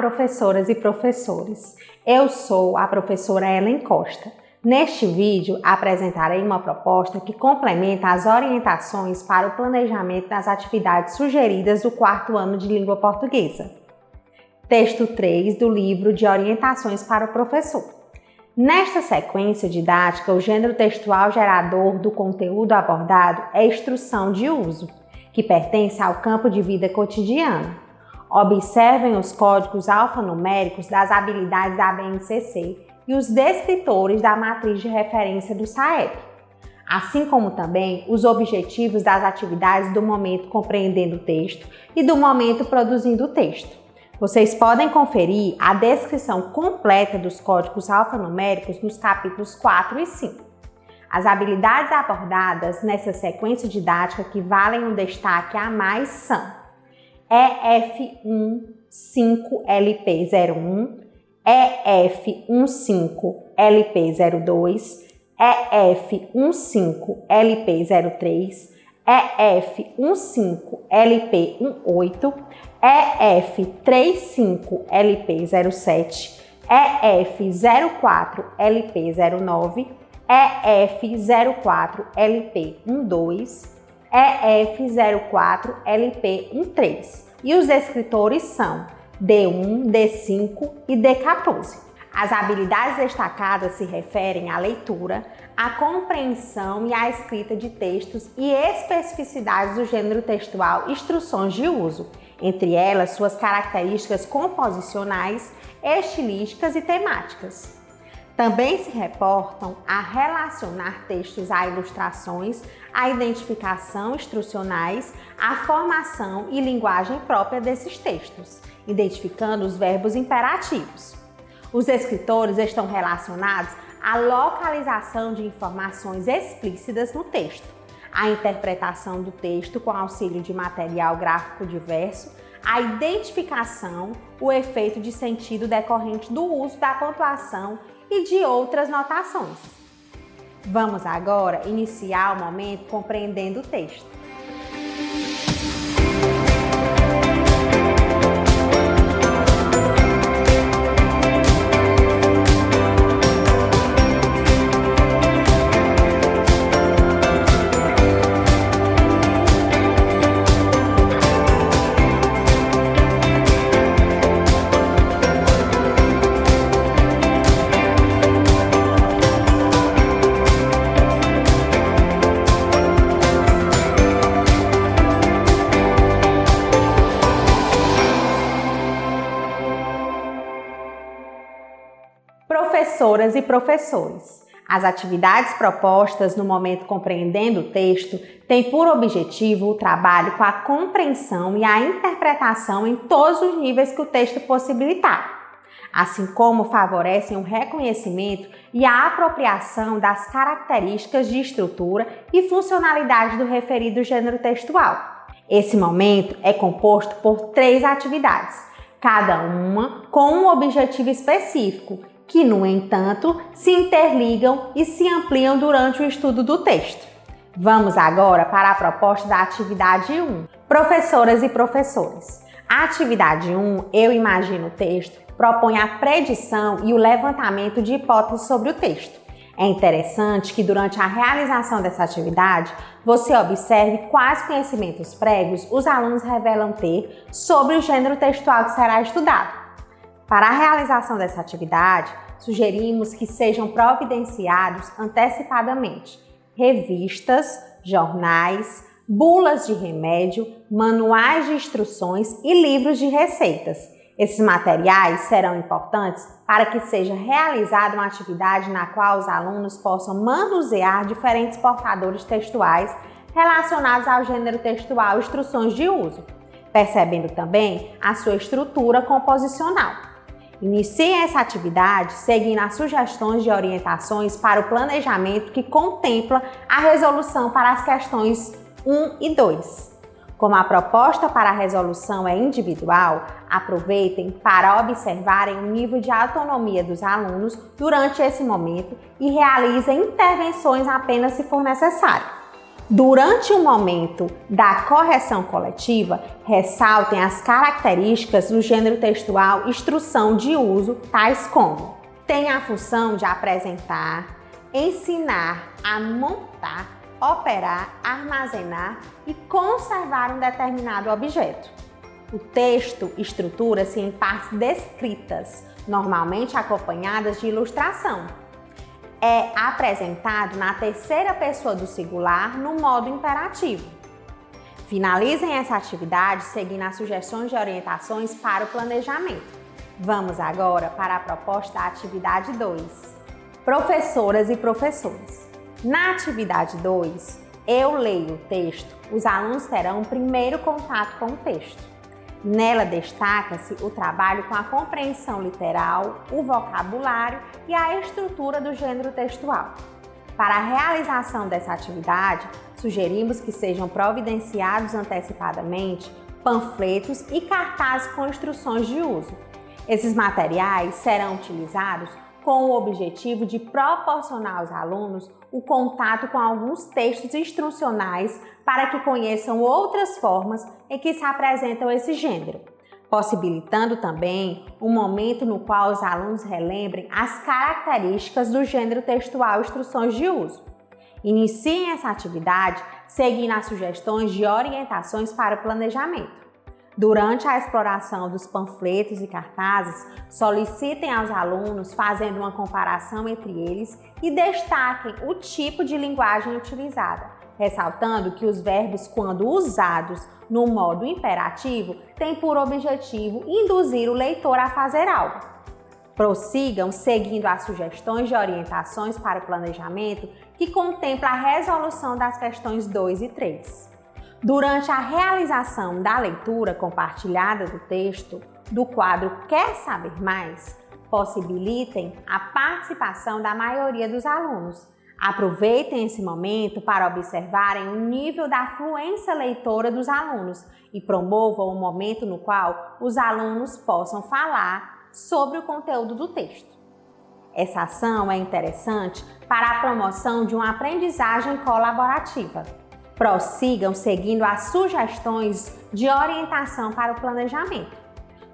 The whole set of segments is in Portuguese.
professoras e professores! Eu sou a professora Ellen Costa. Neste vídeo, apresentarei uma proposta que complementa as orientações para o planejamento das atividades sugeridas do quarto ano de língua portuguesa. Texto 3 do livro de Orientações para o Professor. Nesta sequência didática, o gênero textual gerador do conteúdo abordado é instrução de uso, que pertence ao campo de vida cotidiana. Observem os códigos alfanuméricos das habilidades da BNCC e os descritores da matriz de referência do SAEP, assim como também os objetivos das atividades do momento compreendendo o texto e do momento produzindo o texto. Vocês podem conferir a descrição completa dos códigos alfanuméricos nos capítulos 4 e 5. As habilidades abordadas nessa sequência didática que valem um destaque a mais são EF15LP01, EF15LP02, EF15LP03, EF15LP18, EF35LP07, EF04LP09, EF04LP12, EF04LP13 e os descritores são D1, D5 e D14. As habilidades destacadas se referem à leitura, à compreensão e à escrita de textos e especificidades do gênero textual, instruções de uso, entre elas suas características composicionais, estilísticas e temáticas. Também se reportam a relacionar textos a ilustrações, a identificação instrucionais, a formação e linguagem própria desses textos, identificando os verbos imperativos. Os descritores estão relacionados à localização de informações explícitas no texto, à interpretação do texto com auxílio de material gráfico diverso, a identificação, o efeito de sentido decorrente do uso da pontuação e de outras notações. Vamos agora iniciar o momento compreendendo o texto. Professoras e professores, as atividades propostas no momento compreendendo o texto têm por objetivo o trabalho com a compreensão e a interpretação em todos os níveis que o texto possibilitar, assim como favorecem o reconhecimento e a apropriação das características de estrutura e funcionalidade do referido gênero textual. Esse momento é composto por 3 atividades, cada uma com um objetivo específico, que, no entanto, se interligam e se ampliam durante o estudo do texto. Vamos agora para a proposta da atividade 1. Professoras e professores. A atividade 1, Eu Imagino o Texto, propõe a predição e o levantamento de hipóteses sobre o texto. É interessante que, durante a realização dessa atividade, você observe quais conhecimentos prévios os alunos revelam ter sobre o gênero textual que será estudado. Para a realização dessa atividade, sugerimos que sejam providenciados antecipadamente revistas, jornais, bulas de remédio, manuais de instruções e livros de receitas. Esses materiais serão importantes para que seja realizada uma atividade na qual os alunos possam manusear diferentes portadores textuais relacionados ao gênero textual e instruções de uso, percebendo também a sua estrutura composicional. Iniciem essa atividade seguindo as sugestões de orientações para o planejamento que contempla a resolução para as questões 1 e 2. Como a proposta para a resolução é individual, aproveitem para observarem o nível de autonomia dos alunos durante esse momento e realizem intervenções apenas se for necessário. Durante o momento da correção coletiva, ressaltem as características do gênero textual instrução de uso, tais como: tem a função de apresentar, ensinar a montar, operar, armazenar e conservar um determinado objeto. O texto estrutura-se em partes descritas, normalmente acompanhadas de ilustração. É apresentado na terceira pessoa do singular no modo imperativo. Finalizem essa atividade seguindo as sugestões de orientações para o planejamento. Vamos agora para a proposta da atividade 2. Professoras e professores. Na atividade 2, eu leio o texto. Os alunos terão primeiro contato com o texto. Nela destaca-se o trabalho com a compreensão literal, o vocabulário e a estrutura do gênero textual. Para a realização dessa atividade, sugerimos que sejam providenciados antecipadamente panfletos e cartazes com instruções de uso. Esses materiais serão utilizados com o objetivo de proporcionar aos alunos o contato com alguns textos instrucionais para que conheçam outras formas em que se apresentam esse gênero, possibilitando também um momento no qual os alunos relembrem as características do gênero textual instruções de uso. Iniciem essa atividade seguindo as sugestões de orientações para o planejamento. Durante a exploração dos panfletos e cartazes, solicitem aos alunos fazendo uma comparação entre eles e destaquem o tipo de linguagem utilizada, ressaltando que os verbos, quando usados no modo imperativo, têm por objetivo induzir o leitor a fazer algo. Prossigam seguindo as sugestões de orientações para o planejamento que contempla a resolução das questões 2 e 3. Durante a realização da leitura compartilhada do texto do quadro Quer Saber Mais, possibilitem a participação da maioria dos alunos. Aproveitem esse momento para observarem o nível da fluência leitora dos alunos e promovam o momento no qual os alunos possam falar sobre o conteúdo do texto. Essa ação é interessante para a promoção de uma aprendizagem colaborativa. Prossigam seguindo as sugestões de orientação para o planejamento.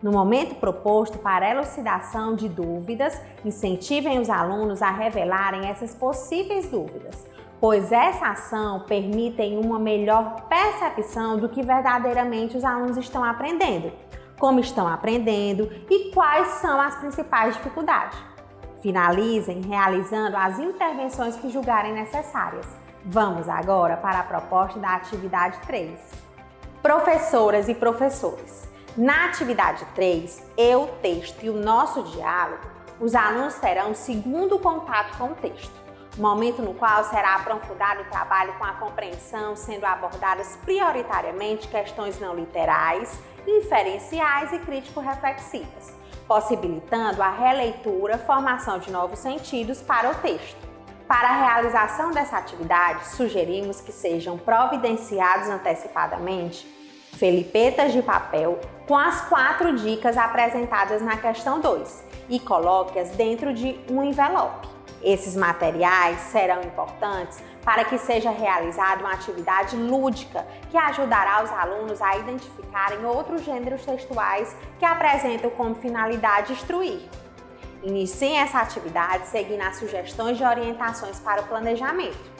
No momento proposto para elucidação de dúvidas, incentivem os alunos a revelarem essas possíveis dúvidas, pois essa ação permite uma melhor percepção do que verdadeiramente os alunos estão aprendendo, como estão aprendendo e quais são as principais dificuldades. Finalizem realizando as intervenções que julgarem necessárias. Vamos agora para a proposta da atividade 3. Professoras e professores. Na atividade 3, eu, o texto e o nosso diálogo, os alunos terão segundo contato com o texto, momento no qual será aprofundado o trabalho com a compreensão, sendo abordadas prioritariamente questões não literais, inferenciais e crítico-reflexivas, possibilitando a releitura, formação de novos sentidos para o texto. Para a realização dessa atividade, sugerimos que sejam providenciados antecipadamente felipetas de papel com as 4 dicas apresentadas na questão 2 e coloque-as dentro de um envelope. Esses materiais serão importantes para que seja realizada uma atividade lúdica que ajudará os alunos a identificarem outros gêneros textuais que apresentam como finalidade instruir. Iniciem essa atividade seguindo as sugestões de orientações para o planejamento.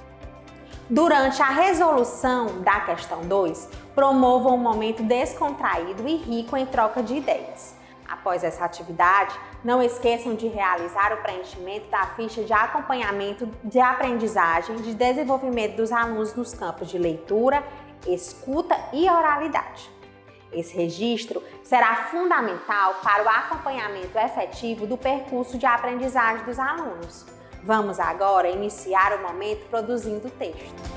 Durante a resolução da questão 2, promovam um momento descontraído e rico em troca de ideias. Após essa atividade, não esqueçam de realizar o preenchimento da ficha de acompanhamento de aprendizagem de desenvolvimento dos alunos nos campos de leitura, escuta e oralidade. Esse registro será fundamental para o acompanhamento efetivo do percurso de aprendizagem dos alunos. Vamos agora iniciar o momento produzindo o texto.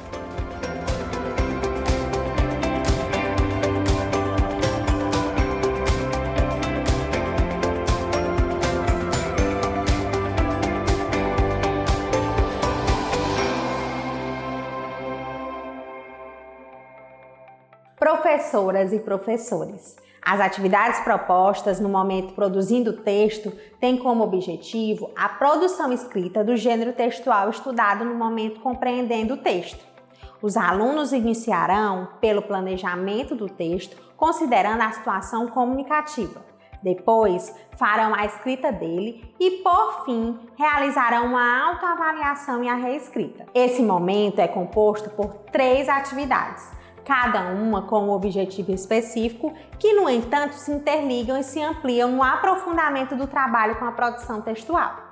Professoras e professores. As atividades propostas no momento produzindo o texto têm como objetivo a produção escrita do gênero textual estudado no momento compreendendo o texto. Os alunos iniciarão pelo planejamento do texto, considerando a situação comunicativa. Depois, farão a escrita dele e, por fim, realizarão uma autoavaliação e a reescrita. Esse momento é composto por 3 atividades, cada uma com um objetivo específico, que, no entanto, se interligam e se ampliam no aprofundamento do trabalho com a produção textual.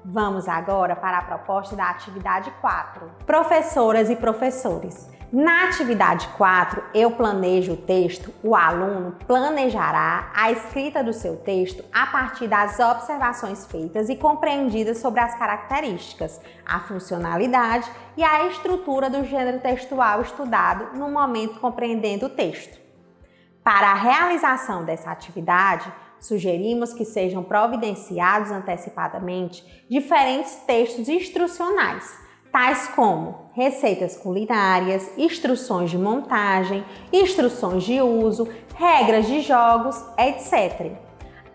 Vamos agora para a proposta da atividade 4. Professoras e professores. Na atividade 4, eu planejo o texto, o aluno planejará a escrita do seu texto a partir das observações feitas e compreendidas sobre as características, a funcionalidade e a estrutura do gênero textual estudado no momento compreendendo o texto. Para a realização dessa atividade, sugerimos que sejam providenciados antecipadamente diferentes textos instrucionais, tais como receitas culinárias, instruções de montagem, instruções de uso, regras de jogos, etc.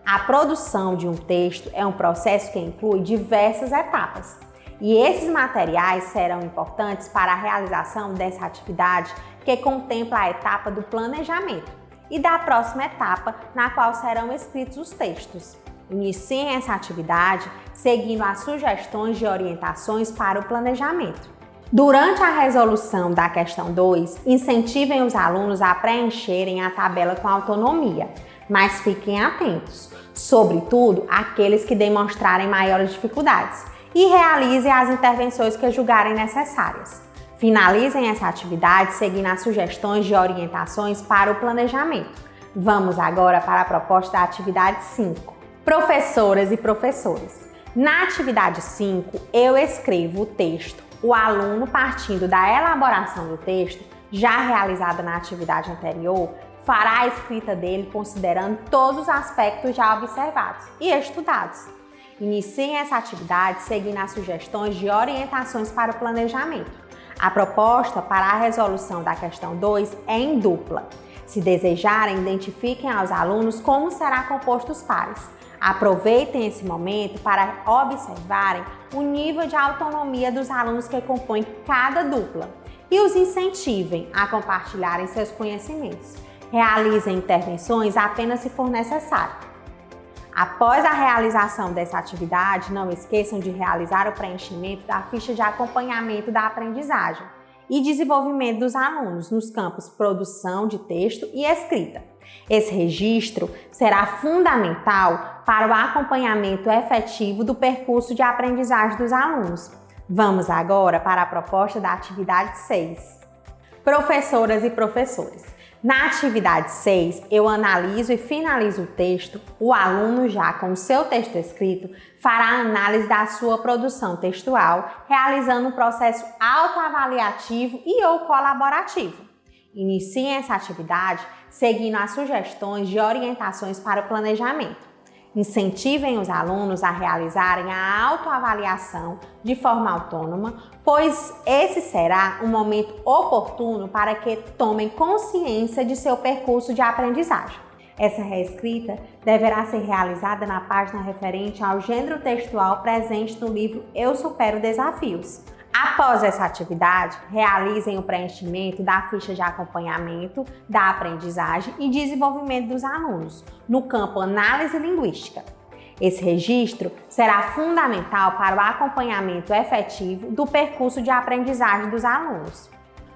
A produção de um texto é um processo que inclui diversas etapas, e esses materiais serão importantes para a realização dessa atividade, que contempla a etapa do planejamento, e da próxima etapa, na qual serão escritos os textos. Iniciem essa atividade seguindo as sugestões de orientações para o planejamento. Durante a resolução da questão 2, incentivem os alunos a preencherem a tabela com autonomia, mas fiquem atentos, sobretudo aqueles que demonstrarem maiores dificuldades, e realizem as intervenções que julgarem necessárias. Finalizem essa atividade seguindo as sugestões de orientações para o planejamento. Vamos agora para a proposta da atividade 5. Professoras e professores. Na atividade 5, eu escrevo o texto. O aluno, partindo da elaboração do texto, já realizada na atividade anterior, fará a escrita dele considerando todos os aspectos já observados e estudados. Iniciem essa atividade seguindo as sugestões de orientações para o planejamento. A proposta para a resolução da questão 2 é em dupla. Se desejarem, identifiquem aos alunos como será composto os pares. Aproveitem esse momento para observarem o nível de autonomia dos alunos que compõem cada dupla e os incentivem a compartilharem seus conhecimentos. Realizem intervenções apenas se for necessário. Após a realização dessa atividade, não esqueçam de realizar o preenchimento da ficha de acompanhamento da aprendizagem e desenvolvimento dos alunos nos campos produção de texto e escrita. Esse registro será fundamental para o acompanhamento efetivo do percurso de aprendizagem dos alunos. Vamos agora para a proposta da atividade 6. Professoras e professores. Na atividade 6, eu analiso e finalizo o texto. O aluno, já com o seu texto escrito, fará a análise da sua produção textual, realizando um processo autoavaliativo e ou colaborativo. Iniciem essa atividade seguindo as sugestões de orientações para o planejamento. Incentivem os alunos a realizarem a autoavaliação de forma autônoma, pois esse será um momento oportuno para que tomem consciência de seu percurso de aprendizagem. Essa reescrita deverá ser realizada na página referente ao gênero textual presente no livro Eu Supero Desafios. Após essa atividade, realizem o preenchimento da ficha de acompanhamento da aprendizagem e desenvolvimento dos alunos no campo análise linguística. Esse registro será fundamental para o acompanhamento efetivo do percurso de aprendizagem dos alunos.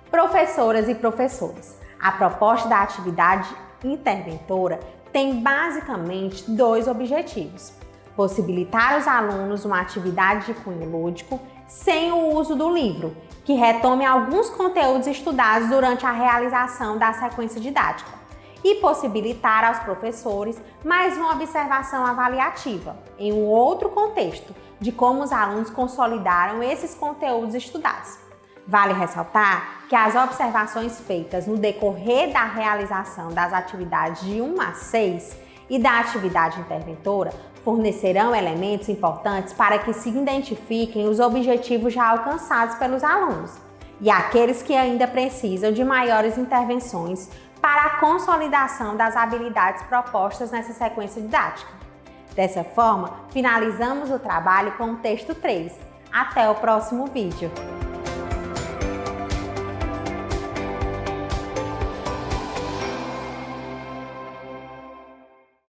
Professoras e professores, a proposta da atividade interventora tem basicamente 2 objetivos: possibilitar aos alunos uma atividade de cunho lúdico sem o uso do livro, que retome alguns conteúdos estudados durante a realização da sequência didática, e possibilitar aos professores mais uma observação avaliativa, em um outro contexto, de como os alunos consolidaram esses conteúdos estudados. Vale ressaltar que as observações feitas no decorrer da realização das atividades de 1 a 6 e da atividade interventora fornecerão elementos importantes para que se identifiquem os objetivos já alcançados pelos alunos e aqueles que ainda precisam de maiores intervenções para a consolidação das habilidades propostas nessa sequência didática. Dessa forma, finalizamos o trabalho com o texto 3. Até o próximo vídeo!